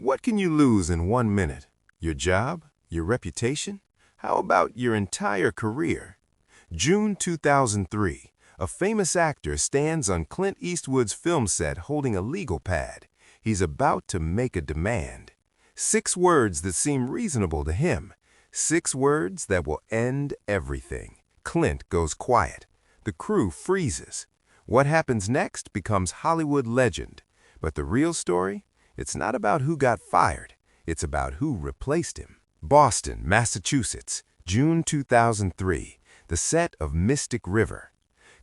What can you lose in 1 minute? Your job? Your reputation? How about your entire career? June 2003. A famous actor stands on Clint Eastwood's film set holding a legal pad. He's about to make a demand. 6 words that seem reasonable to him. 6 words that will end everything. Clint goes quiet. The crew freezes. What happens next becomes Hollywood legend. But the real story? It's not about who got fired. It's about who replaced him. Boston, Massachusetts, June 2003. The set of Mystic River.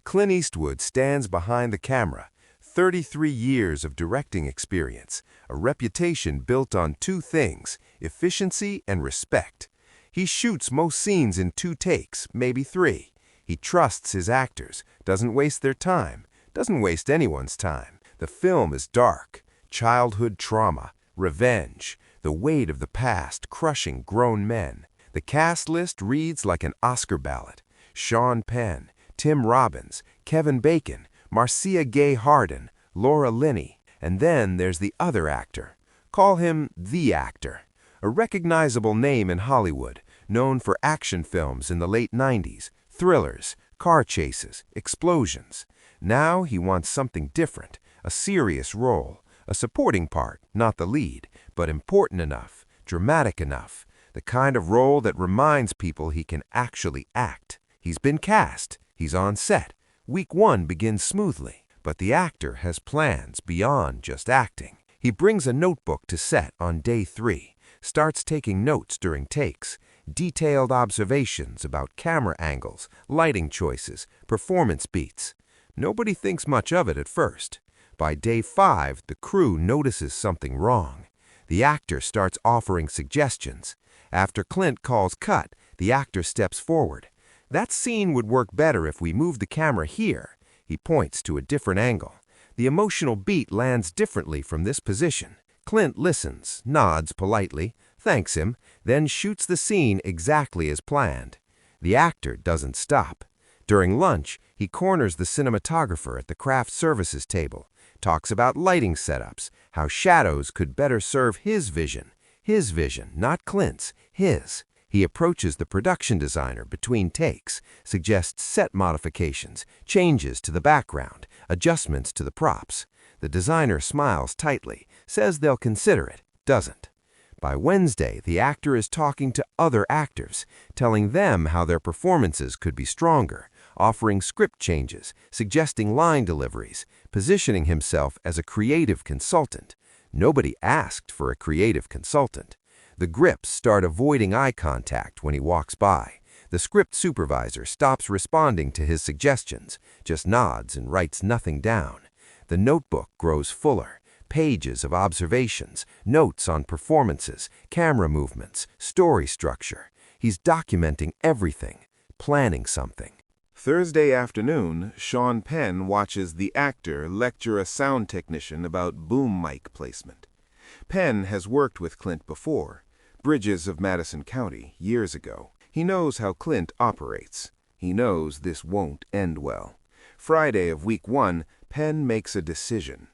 Clint Eastwood stands behind the camera. 33 years of directing experience, a reputation built on 2 things, efficiency and respect. He shoots most scenes in 2 takes, maybe 3. He trusts his actors, doesn't waste their time, doesn't waste anyone's time. The film is dark, childhood trauma, revenge, the weight of the past crushing grown men. The cast list reads like an Oscar ballot. Sean Penn, Tim Robbins, Kevin Bacon, Marcia Gay Harden, Laura Linney, and then there's the other actor. Call him the actor. A recognizable name in Hollywood, known for action films in the late 90s, thrillers, car chases, explosions. Now he wants something different, a serious role, a supporting part, not the lead, but important enough, dramatic enough, the kind of role that reminds people he can actually act. He's been cast, he's on set. Week 1 begins smoothly, but the actor has plans beyond just acting. He brings a notebook to set on day 3, starts taking notes during takes, detailed observations about camera angles, lighting choices, performance beats. Nobody thinks much of it at first. By day 5, the crew notices something wrong. The actor starts offering suggestions. After Clint calls cut, the actor steps forward. That scene would work better if we moved the camera here. He points to a different angle. The emotional beat lands differently from this position. Clint listens, nods politely, thanks him, then shoots the scene exactly as planned. The actor doesn't stop. During lunch, he corners the cinematographer at the craft services table, talks about lighting setups, how shadows could better serve his vision, not Clint's, his. He approaches the production designer between takes, suggests set modifications, changes to the background, adjustments to the props. The designer smiles tightly, says they'll consider it, doesn't. By Wednesday, the actor is talking to other actors, telling them how their performances could be stronger, offering script changes, suggesting line deliveries, positioning himself as a creative consultant. Nobody asked for a creative consultant. The grips start avoiding eye contact when he walks by. The script supervisor stops responding to his suggestions, just nods and writes nothing down. The notebook grows fuller. Pages of observations, notes on performances, camera movements, story structure. He's documenting everything, planning something. Thursday afternoon, Sean Penn watches the actor lecture a sound technician about boom mic placement. Penn has worked with Clint before, Bridges of Madison County, years ago. He knows how Clint operates. He knows this won't end well. Friday of week 1, Penn makes a decision.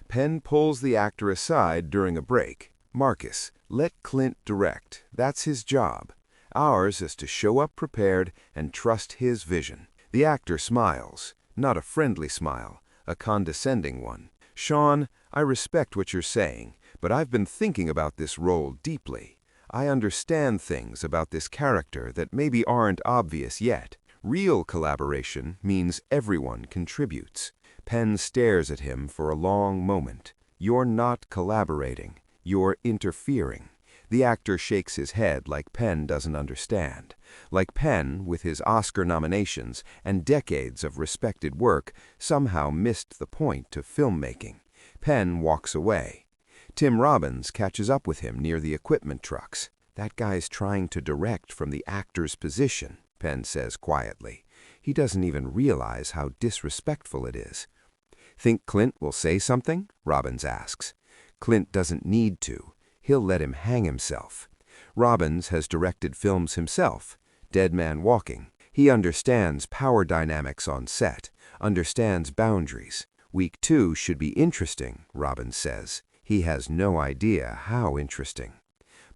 Penn pulls the actor aside during a break. Marcus, let Clint direct. That's his job. Ours is to show up prepared and trust his vision. The actor smiles, not a friendly smile, a condescending one. Sean, I respect what you're saying, but I've been thinking about this role deeply. I understand things about this character that maybe aren't obvious yet. Real collaboration means everyone contributes. Penn stares at him for a long moment. You're not collaborating. You're interfering. The actor shakes his head like Penn doesn't understand. Like Penn, with his Oscar nominations and decades of respected work, somehow missed the point of filmmaking. Penn walks away. Tim Robbins catches up with him near the equipment trucks. That guy's trying to direct from the actor's position, Penn says quietly. He doesn't even realize how disrespectful it is. Think Clint will say something? Robbins asks. Clint doesn't need to. He'll let him hang himself. Robbins has directed films himself. Dead Man Walking. He understands power dynamics on set, understands boundaries. Week 2 should be interesting, Robbins says. He has no idea how interesting.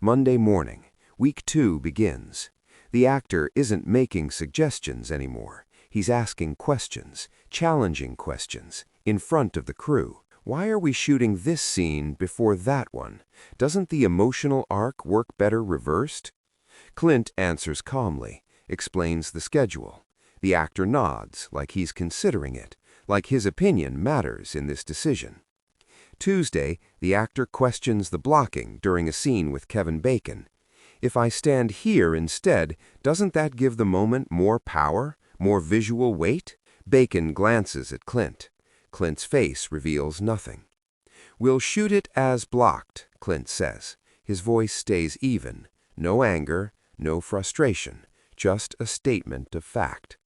Monday morning, week 2 begins. The actor isn't making suggestions anymore. He's asking questions, challenging questions, in front of the crew. Why are we shooting this scene before that one? Doesn't the emotional arc work better reversed? Clint answers calmly, explains the schedule. The actor nods, like he's considering it, like his opinion matters in this decision. Tuesday, the actor questions the blocking during a scene with Kevin Bacon. If I stand here instead, doesn't that give the moment more power, more visual weight? Bacon glances at Clint. Clint's face reveals nothing. We'll shoot it as blocked, Clint says. His voice stays even. No anger, no frustration, just a statement of fact.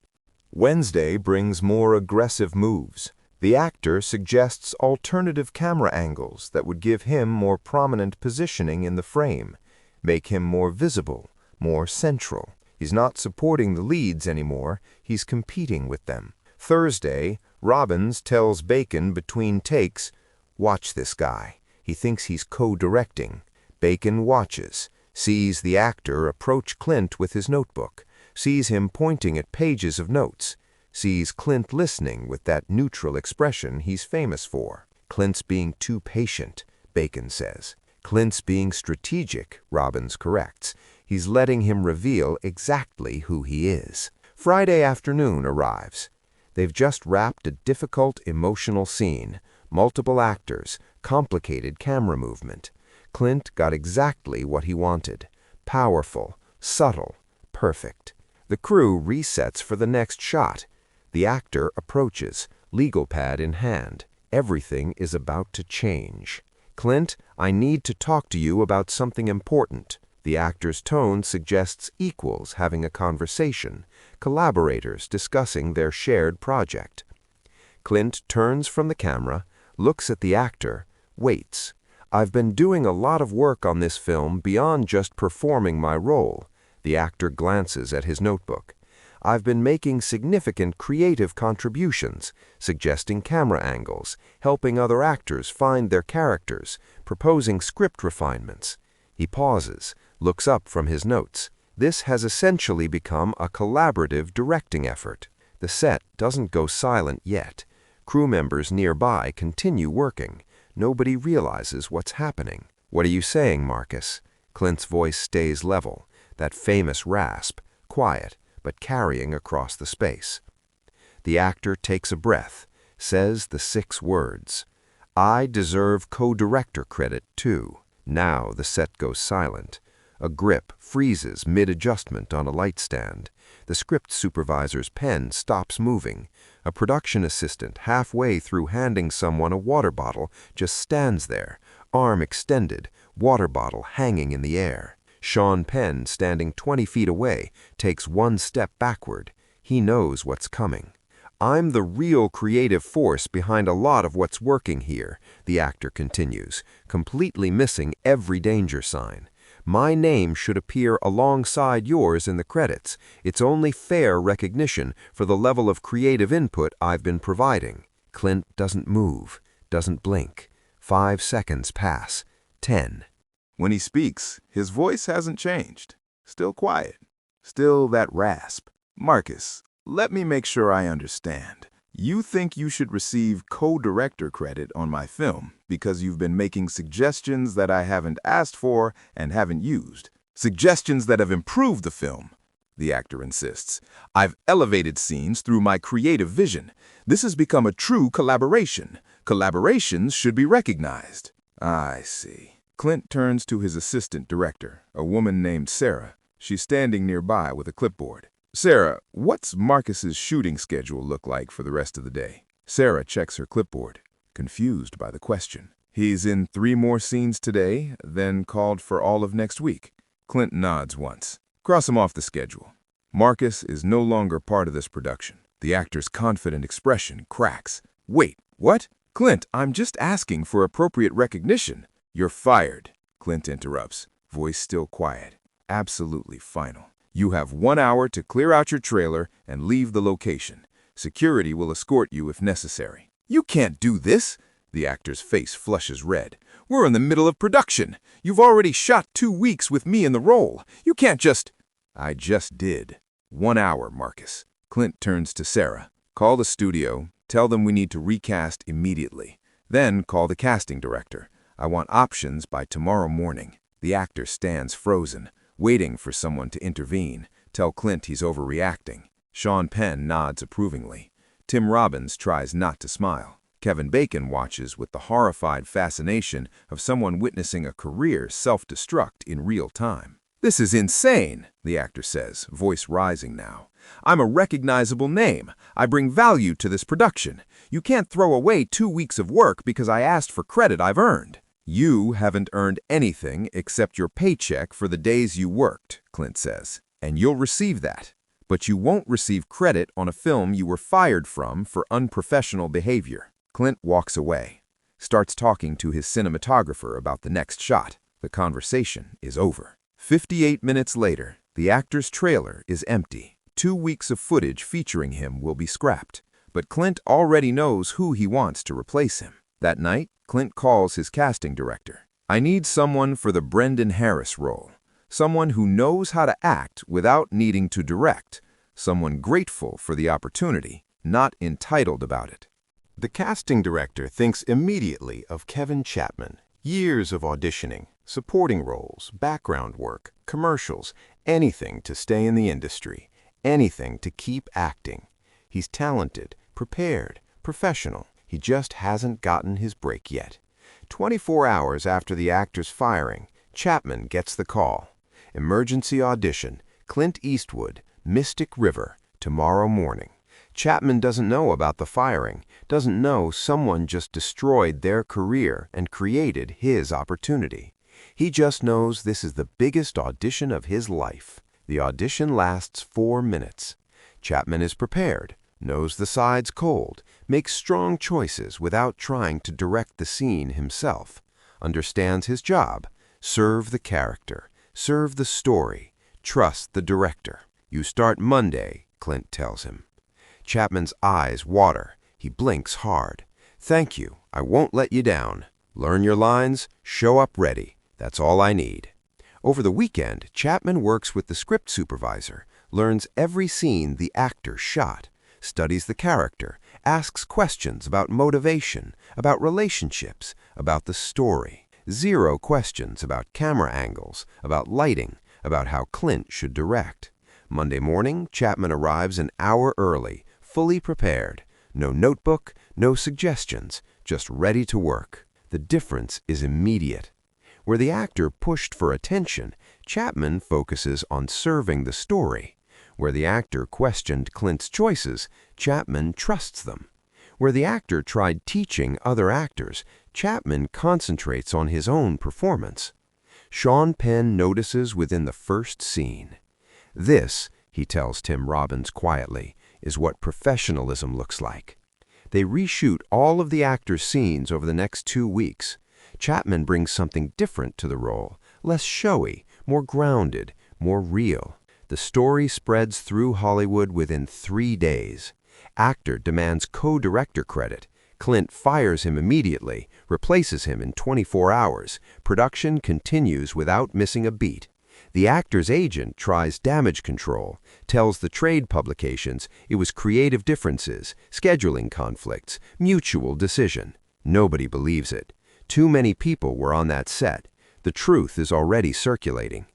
Wednesday brings more aggressive moves. The actor suggests alternative camera angles that would give him more prominent positioning in the frame, make him more visible, more central. He's not supporting the leads anymore, he's competing with them. Thursday, Robbins tells Bacon between takes, "Watch this guy. He thinks he's co-directing." Bacon watches, sees the actor approach Clint with his notebook, sees him pointing at pages of notes, sees Clint listening with that neutral expression he's famous for. Clint's being too patient, Bacon says. Clint's being strategic, Robbins corrects. He's letting him reveal exactly who he is. Friday afternoon arrives. They've just wrapped a difficult emotional scene. Multiple actors, complicated camera movement. Clint got exactly what he wanted. Powerful, subtle, perfect. The crew resets for the next shot. The actor approaches, legal pad in hand. Everything is about to change. "Clint, I need to talk to you about something important." The actor's tone suggests equals having a conversation, collaborators discussing their shared project. Clint turns from the camera, looks at the actor, waits. "I've been doing a lot of work on this film beyond just performing my role." The actor glances at his notebook. "I've been making significant creative contributions, suggesting camera angles, helping other actors find their characters, proposing script refinements." He pauses, looks up from his notes. This has essentially become a collaborative directing effort. The set doesn't go silent yet. Crew members nearby continue working. Nobody realizes what's happening. "What are you saying, Marcus?" Clint's voice stays level, that famous rasp, quiet, but carrying across the space. The actor takes a breath, says the 6 words. "I deserve co-director credit, too." Now the set goes silent. A grip freezes mid-adjustment on a light stand. The script supervisor's pen stops moving. A production assistant, halfway through handing someone a water bottle, just stands there, arm extended, water bottle hanging in the air. Sean Penn, standing 20 feet away, takes 1 step backward. He knows what's coming. "I'm the real creative force behind a lot of what's working here," the actor continues, completely missing every danger sign. "My name should appear alongside yours in the credits. It's only fair recognition for the level of creative input I've been providing." Clint doesn't move, doesn't blink. 5 seconds pass. 10. When he speaks, his voice hasn't changed. Still quiet. Still that rasp. "Marcus, let me make sure I understand. You think you should receive co-director credit on my film because you've been making suggestions that I haven't asked for and haven't used. Suggestions that have improved the film," the actor insists. "I've elevated scenes through my creative vision. This has become a true collaboration. Collaborations should be recognized." "I see." Clint turns to his assistant director, a woman named Sarah. She's standing nearby with a clipboard. "Sarah, what's Marcus's shooting schedule look like for the rest of the day?" Sarah checks her clipboard, confused by the question. "He's in 3 more scenes today, then called for all of next week." Clint nods once. "Cross him off the schedule. Marcus is no longer part of this production." The actor's confident expression cracks. "Wait, what? Clint, I'm just asking for appropriate recognition." "You're fired," Clint interrupts, voice still quiet, absolutely final. "You have 1 hour to clear out your trailer and leave the location. Security will escort you if necessary." "You can't do this!" The actor's face flushes red. "We're in the middle of production. You've already shot 2 weeks with me in the role. You can't just—" "I just did. 1 hour, Marcus." Clint turns to Sarah. "Call the studio. Tell them we need to recast immediately. Then call the casting director. I want options by tomorrow morning." The actor stands frozen, waiting for someone to intervene. Tell Clint he's overreacting. Sean Penn nods approvingly. Tim Robbins tries not to smile. Kevin Bacon watches with the horrified fascination of someone witnessing a career self-destruct in real time. "This is insane," the actor says, voice rising now. "I'm a recognizable name. I bring value to this production. You can't throw away 2 weeks of work because I asked for credit I've earned." "You haven't earned anything except your paycheck for the days you worked," Clint says, "and you'll receive that. But you won't receive credit on a film you were fired from for unprofessional behavior." Clint walks away, starts talking to his cinematographer about the next shot. The conversation is over. 58 minutes later, the actor's trailer is empty. 2 weeks of footage featuring him will be scrapped. But Clint already knows who he wants to replace him. That night, Clint calls his casting director. "I need someone for the Brendan Harris role. Someone who knows how to act without needing to direct. Someone grateful for the opportunity, not entitled about it." The casting director thinks immediately of Kevin Chapman. Years of auditioning, supporting roles, background work, commercials, anything to stay in the industry, anything to keep acting. He's talented, prepared, professional. He just hasn't gotten his break yet. 24 hours after the actor's firing, Chapman gets the call. Emergency audition, Clint Eastwood, Mystic River, tomorrow morning. Chapman doesn't know about the firing, doesn't know someone just destroyed their career and created his opportunity. He just knows this is the biggest audition of his life. The audition lasts 4 minutes. Chapman is prepared, knows the sides cold, makes strong choices without trying to direct the scene himself, understands his job, serve the character, serve the story, trust the director. "You start Monday," Clint tells him. Chapman's eyes water. He blinks hard. "Thank you. I won't let you down. Learn your lines, show up ready. That's all I need." Over the weekend, Chapman works with the script supervisor, learns every scene the actor shot, studies the character, asks questions about motivation, about relationships, about the story. 0 questions about camera angles, about lighting, about how Clint should direct. Monday morning, Chapman arrives an hour early, fully prepared. No notebook, no suggestions, just ready to work. The difference is immediate. Where the actor pushed for attention, Chapman focuses on serving the story. Where the actor questioned Clint's choices, Chapman trusts them. Where the actor tried teaching other actors, Chapman concentrates on his own performance. Sean Penn notices within the first scene. "This," he tells Tim Robbins quietly, "is what professionalism looks like." They reshoot all of the actor's scenes over the next 2 weeks. Chapman brings something different to the role, less showy, more grounded, more real. The story spreads through Hollywood within 3 days. Actor demands co-director credit. Clint fires him immediately, replaces him in 24 hours. Production continues without missing a beat. The actor's agent tries damage control, tells the trade publications it was creative differences, scheduling conflicts, mutual decision. Nobody believes it. Too many people were on that set. The truth is already circulating.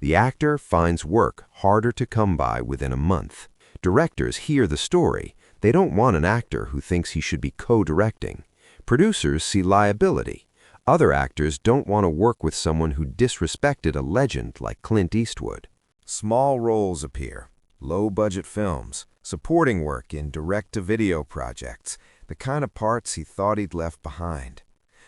The actor finds work harder to come by within a month. Directors hear the story. They don't want an actor who thinks he should be co-directing. Producers see liability. Other actors don't want to work with someone who disrespected a legend like Clint Eastwood. Small roles appear, low-budget films, supporting work in direct-to-video projects, the kind of parts he thought he'd left behind.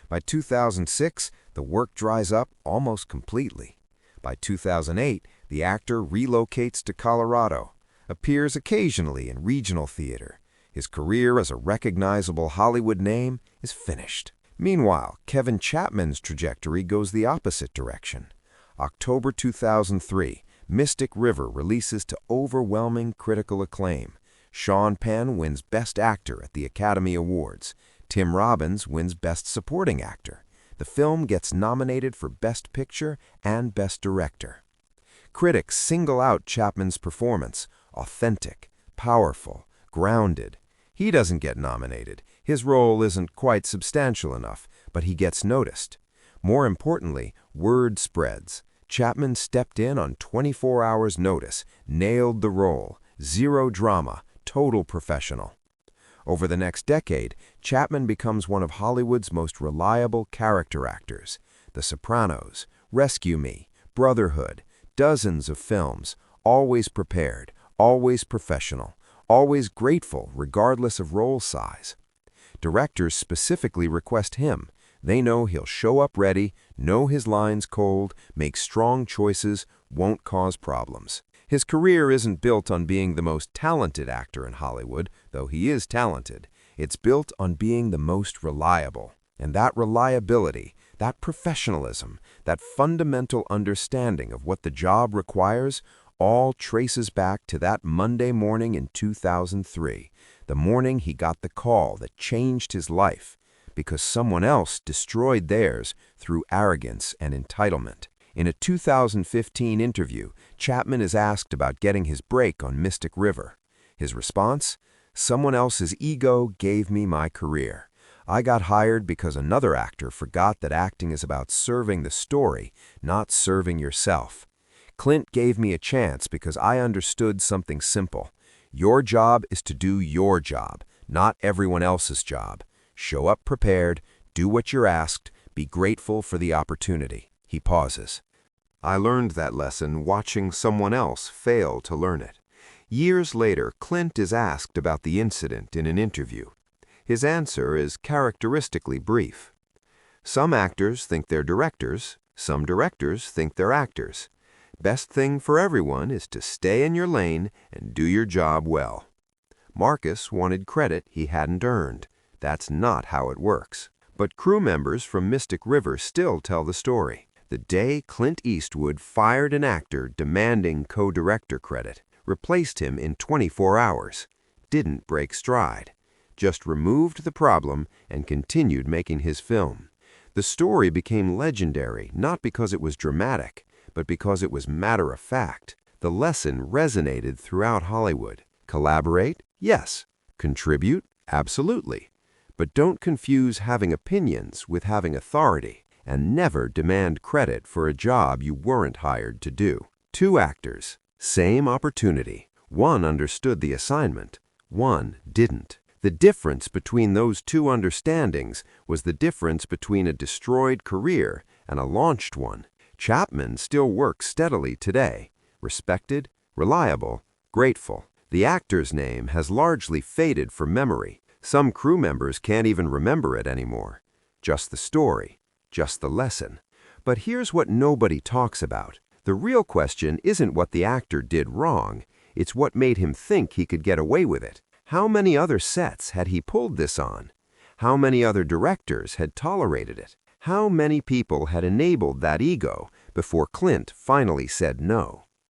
By 2006, the work dries up almost completely. By 2008, the actor relocates to Colorado, appears occasionally in regional theater. His career as a recognizable Hollywood name is finished. Meanwhile, Kevin Chapman's trajectory goes the opposite direction. October 2003, Mystic River releases to overwhelming critical acclaim. Sean Penn wins Best Actor at the Academy Awards. Tim Robbins wins Best Supporting Actor. The film gets nominated for Best Picture and Best Director. Critics single out Chapman's performance: authentic, powerful, grounded. He doesn't get nominated. His role isn't quite substantial enough, but he gets noticed. More importantly, word spreads. Chapman stepped in on 24 hours' notice, nailed the role, zero drama, total professional. Over the next decade, Chapman becomes one of Hollywood's most reliable character actors. The Sopranos, Rescue Me, Brotherhood, dozens of films, always prepared, always professional, always grateful regardless of role size. Directors specifically request him. They know he'll show up ready, know his lines cold, make strong choices, won't cause problems. His career isn't built on being the most talented actor in Hollywood, though he is talented. It's built on being the most reliable. And that reliability, that professionalism, that fundamental understanding of what the job requires, all traces back to that Monday morning in 2003, the morning he got the call that changed his life, because someone else destroyed theirs through arrogance and entitlement. In a 2015 interview, Chapman is asked about getting his break on Mystic River. His response: "Someone else's ego gave me my career. I got hired because another actor forgot that acting is about serving the story, not serving yourself. Clint gave me a chance because I understood something simple. Your job is to do your job, not everyone else's job. Show up prepared, do what you're asked, be grateful for the opportunity." He pauses. I learned that lesson watching someone else fail to learn it. Years later, Clint is asked about the incident in an interview. His answer is characteristically brief. Some actors think they're directors, some directors think they're actors. Best thing for everyone is to stay in your lane and do your job well. Marcus wanted credit he hadn't earned. That's not how it works. But crew members from Mystic River still tell the story. The day Clint Eastwood fired an actor demanding co-director credit, replaced him in 24 hours, didn't break stride, just removed the problem and continued making his film. The story became legendary not because it was dramatic, but because it was matter-of-fact. The lesson resonated throughout Hollywood. Collaborate? Yes. Contribute? Absolutely. But don't confuse having opinions with having authority, and never demand credit for a job you weren't hired to do. Two actors, same opportunity. One understood the assignment, one didn't. The difference between those two understandings was the difference between a destroyed career and a launched one. Chapman still works steadily today, respected, reliable, grateful. The actor's name has largely faded from memory. Some crew members can't even remember it anymore. Just the story, just the lesson. But here's what nobody talks about. The real question isn't what the actor did wrong, it's what made him think he could get away with it. How many other sets had he pulled this on? How many other directors had tolerated it? How many people had enabled that ego before Clint finally said no?